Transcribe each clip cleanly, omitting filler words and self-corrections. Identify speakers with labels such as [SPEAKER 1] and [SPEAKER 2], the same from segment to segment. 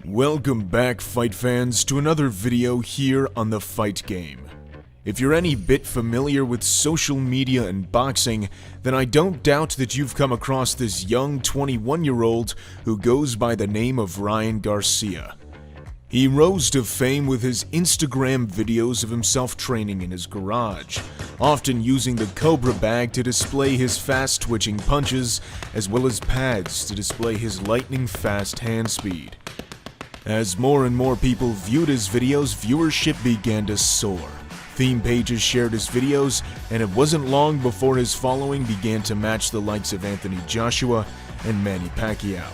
[SPEAKER 1] Welcome back, fight fans, to another video here on the Fight Game. If you're any bit familiar with social media and boxing, then I don't doubt that you've come across this young 21-year-old who goes by the name of Ryan Garcia. He rose to fame with his Instagram videos of himself training in his garage, often using the Cobra bag to display his fast-twitching punches, as well as pads to display his lightning-fast hand speed. As more and more people viewed his videos, viewership began to soar. Theme pages shared his videos, and it wasn't long before his following began to match the likes of Anthony Joshua and Manny Pacquiao.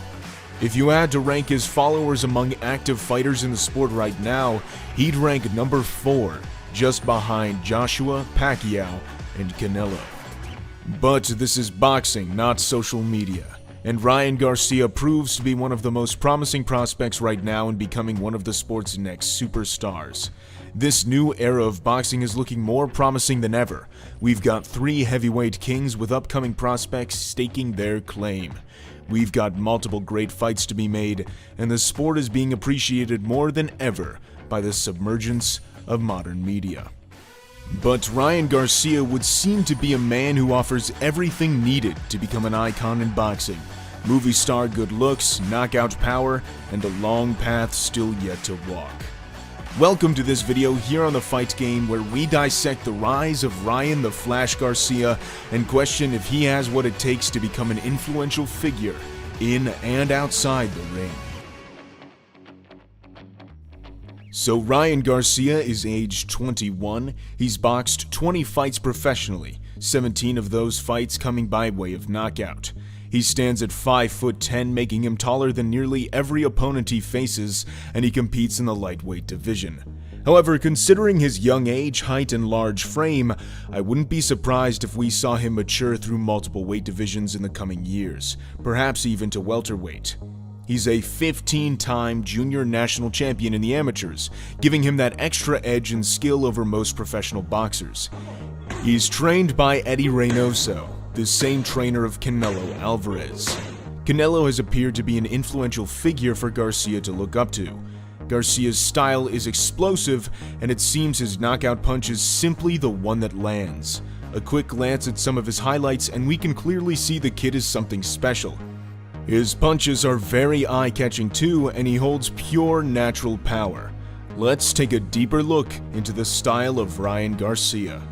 [SPEAKER 1] If you had to rank his followers among active fighters in the sport right now, he'd rank number 4, just behind Joshua, Pacquiao, and Canelo. But this is boxing, not social media. And Ryan Garcia proves to be one of the most promising prospects right now in becoming one of the sport's next superstars. This new era of boxing is looking more promising than ever. We've got 3 heavyweight kings with upcoming prospects staking their claim. We've got multiple great fights to be made, and the sport is being appreciated more than ever by the submergence of modern media. But Ryan Garcia would seem to be a man who offers everything needed to become an icon in boxing. Movie star good looks, knockout power, and a long path still yet to walk. Welcome to this video here on the Fight Game, where we dissect the rise of Ryan the Flash Garcia and question if he has what it takes to become an influential figure in and outside the ring. So Ryan Garcia is age 21, he's boxed 20 fights professionally, 17 of those fights coming by way of knockout. He stands at 5'10", making him taller than nearly every opponent he faces, and he competes in the lightweight division. However, considering his young age, height, and large frame, I wouldn't be surprised if we saw him mature through multiple weight divisions in the coming years, perhaps even to welterweight. He's a 15-time junior national champion in the amateurs, giving him that extra edge and skill over most professional boxers. He's trained by Eddie Reynoso, the same trainer of Canelo Alvarez. Canelo has appeared to be an influential figure for Garcia to look up to. Garcia's style is explosive, and it seems his knockout punch is simply the one that lands. A quick glance at some of his highlights and we can clearly see the kid is something special. His punches are very eye-catching too, and he holds pure natural power. Let's take a deeper look into the style of Ryan Garcia.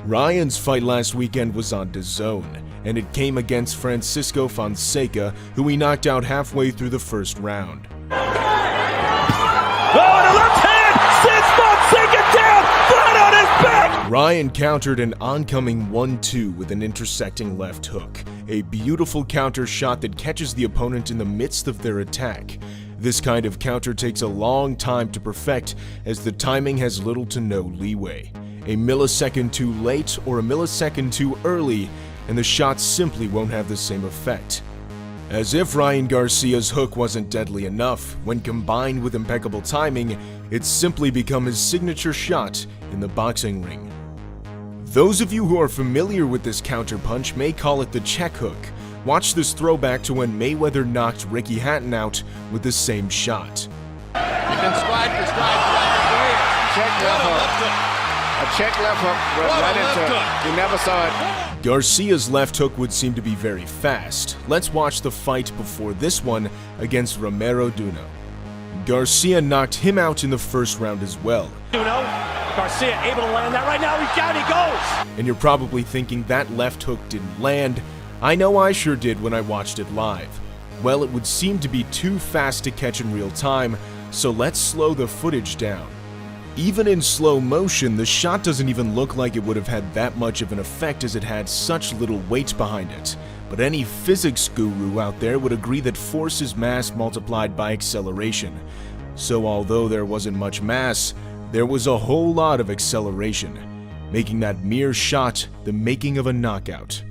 [SPEAKER 1] Ryan's fight last weekend was on DAZN, and it came against Francisco Fonseca, who he knocked out halfway through the first round.
[SPEAKER 2] Oh, and a left hand sends Fonseca down, flat on his back!
[SPEAKER 1] Ryan countered an oncoming 1-2 with an intersecting left hook, a beautiful counter shot that catches the opponent in the midst of their attack. This kind of counter takes a long time to perfect, as the timing has little to no leeway. A millisecond too late or a millisecond too early, and the shot simply won't have the same effect. As if Ryan Garcia's hook wasn't deadly enough, when combined with impeccable timing, it's simply become his signature shot in the boxing ring. Those of you who are familiar with this counterpunch may call it the check hook. Watch this throwback to when Mayweather knocked Ricky Hatton out with the same shot.
[SPEAKER 3] You can stride for stride. Check left hook. A check left hook right into it. You never saw it.
[SPEAKER 1] Garcia's left hook would seem to be very fast. Let's watch the fight before this one against Romero Duno. Garcia knocked him out in the first round as well.
[SPEAKER 2] Duno, Garcia able to land that right now. He's down, he goes!
[SPEAKER 1] And you're probably thinking that left hook didn't land. I know I sure did when I watched it live. Well, it would seem to be too fast to catch in real time, so let's slow the footage down. Even in slow motion, the shot doesn't even look like it would have had that much of an effect, as it had such little weight behind it. But any physics guru out there would agree that force is mass multiplied by acceleration. So although there wasn't much mass, there was a whole lot of acceleration, making that mere shot the making of a knockout.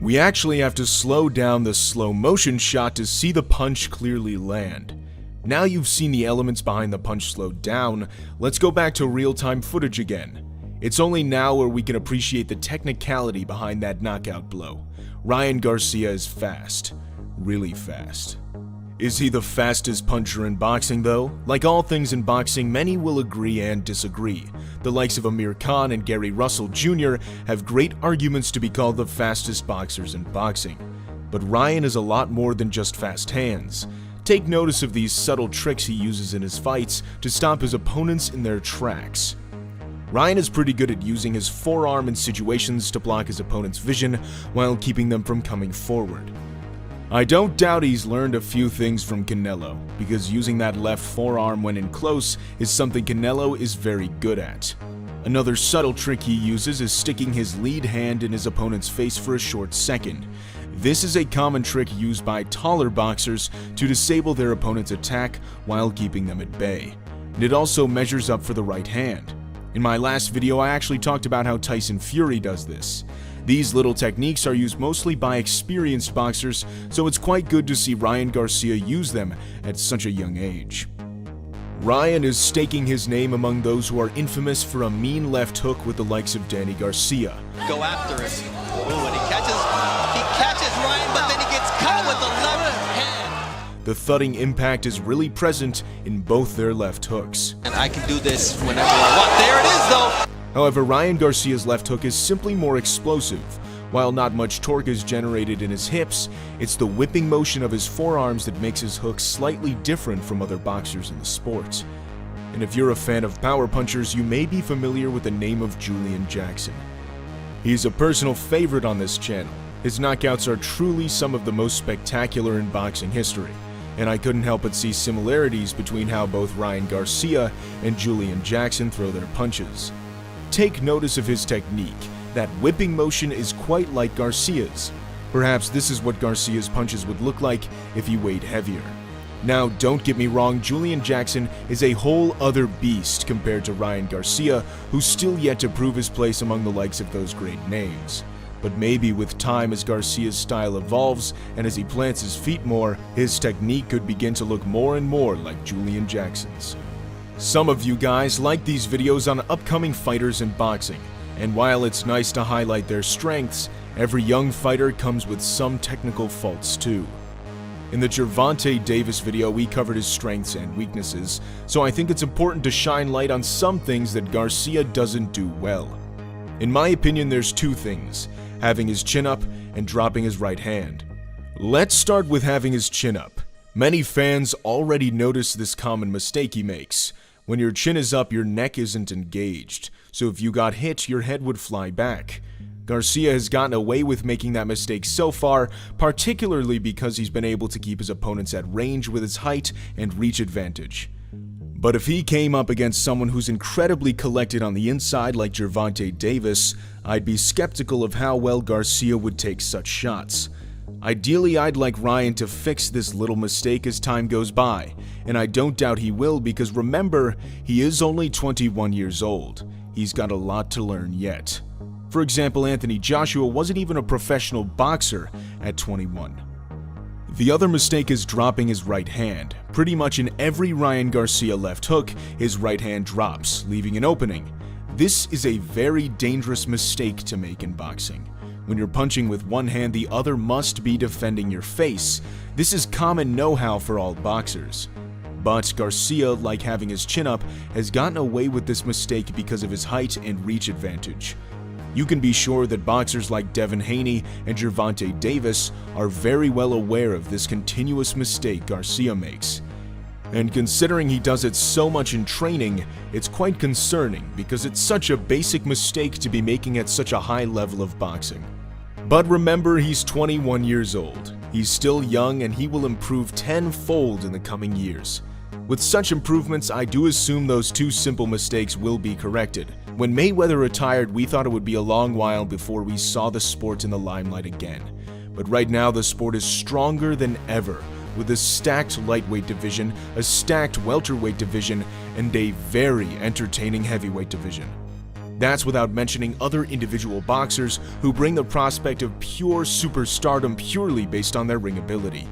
[SPEAKER 1] We actually have to slow down the slow motion shot to see the punch clearly land. Now you've seen the elements behind the punch slowed down, let's go back to real-time footage again. It's only now where we can appreciate the technicality behind that knockout blow. Ryan Garcia is fast. Really fast. Is he the fastest puncher in boxing though? Like all things in boxing, many will agree and disagree. The likes of Amir Khan and Gary Russell Jr. have great arguments to be called the fastest boxers in boxing. But Ryan is a lot more than just fast hands. Take notice of these subtle tricks he uses in his fights to stop his opponents in their tracks. Ryan is pretty good at using his forearm in situations to block his opponent's vision while keeping them from coming forward. I don't doubt he's learned a few things from Canelo, because using that left forearm when in close is something Canelo is very good at. Another subtle trick he uses is sticking his lead hand in his opponent's face for a short second. This is a common trick used by taller boxers to disable their opponent's attack while keeping them at bay. And it also measures up for the right hand. In my last video, I actually talked about how Tyson Fury does this. These little techniques are used mostly by experienced boxers, so it's quite good to see Ryan Garcia use them at such a young age. Ryan is staking his name among those who are infamous for a mean left hook with the likes of Danny Garcia.
[SPEAKER 4] Go after him. Ooh, and he catches Ryan, but then he gets caught with the left hand.
[SPEAKER 1] The thudding impact is really present in both their left hooks.
[SPEAKER 4] And I can do this whenever I want. There it is, though.
[SPEAKER 1] However, Ryan Garcia's left hook is simply more explosive. While not much torque is generated in his hips, it's the whipping motion of his forearms that makes his hook slightly different from other boxers in the sport. And if you're a fan of power punchers, you may be familiar with the name of Julian Jackson. He's a personal favorite on this channel. His knockouts are truly some of the most spectacular in boxing history, and I couldn't help but see similarities between how both Ryan Garcia and Julian Jackson throw their punches. Take notice of his technique. That whipping motion is quite like Garcia's. Perhaps this is what Garcia's punches would look like if he weighed heavier. Now, don't get me wrong, Julian Jackson is a whole other beast compared to Ryan Garcia, who's still yet to prove his place among the likes of those great names. But maybe with time, as Garcia's style evolves and as he plants his feet more, his technique could begin to look more and more like Julian Jackson's. Some of you guys like these videos on upcoming fighters in boxing, and while it's nice to highlight their strengths, every young fighter comes with some technical faults too. In the Gervonta Davis video, we covered his strengths and weaknesses, so I think it's important to shine light on some things that Garcia doesn't do well. In my opinion, there's two things: having his chin up and dropping his right hand. Let's start with having his chin up. Many fans already notice this common mistake he makes. When your chin is up, your neck isn't engaged, so if you got hit, your head would fly back. Garcia has gotten away with making that mistake so far, particularly because he's been able to keep his opponents at range with his height and reach advantage. But if he came up against someone who's incredibly collected on the inside like Gervonta Davis, I'd be skeptical of how well Garcia would take such shots. Ideally, I'd like Ryan to fix this little mistake as time goes by, and I don't doubt he will, because remember, he is only 21 years old. He's got a lot to learn yet. For example, Anthony Joshua wasn't even a professional boxer at 21. The other mistake is dropping his right hand. Pretty much in every Ryan Garcia left hook, his right hand drops, leaving an opening. This is a very dangerous mistake to make in boxing. When you're punching with one hand, the other must be defending your face. This is common know-how for all boxers. But Garcia, like having his chin up, has gotten away with this mistake because of his height and reach advantage. You can be sure that boxers like Devin Haney and Gervonta Davis are very well aware of this continuous mistake Garcia makes. And considering he does it so much in training, it's quite concerning because it's such a basic mistake to be making at such a high level of boxing. But remember, he's 21 years old. He's still young and he will improve tenfold in the coming years. With such improvements, I do assume those two simple mistakes will be corrected. When Mayweather retired, we thought it would be a long while before we saw the sport in the limelight again. But right now, the sport is stronger than ever, with a stacked lightweight division, a stacked welterweight division, and a very entertaining heavyweight division. That's without mentioning other individual boxers who bring the prospect of pure superstardom purely based on their ring ability.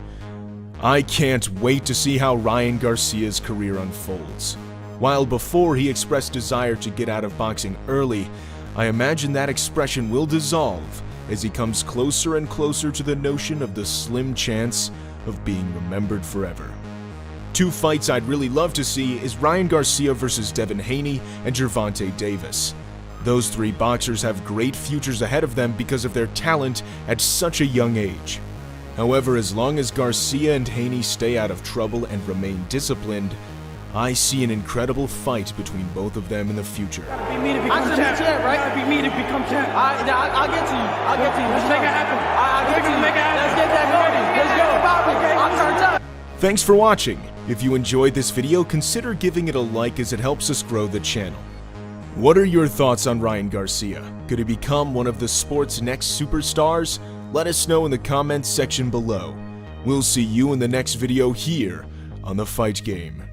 [SPEAKER 1] I can't wait to see how Ryan Garcia's career unfolds. While before he expressed desire to get out of boxing early, I imagine that expression will dissolve as he comes closer and closer to the notion of the slim chance of being remembered forever. Two fights I'd really love to see is Ryan Garcia versus Devin Haney and Gervonta Davis. Those three boxers have great futures ahead of them because of their talent at such a young age. However, as long as Garcia and Haney stay out of trouble and remain disciplined, I see an incredible fight between both of them in the future.
[SPEAKER 2] Be me to become champ, right? Be me to become champ. I'll get to you. Let's make it happen. I'll get to you. Let's get that going. Let's go. Okay, I'm turned up.
[SPEAKER 1] Thanks for watching. If you enjoyed this video, consider giving it a like as it helps us grow the channel. What are your thoughts on Ryan Garcia? Could he become one of the sport's next superstars? Let us know in the comments section below. We'll see you in the next video here on The Fight Game.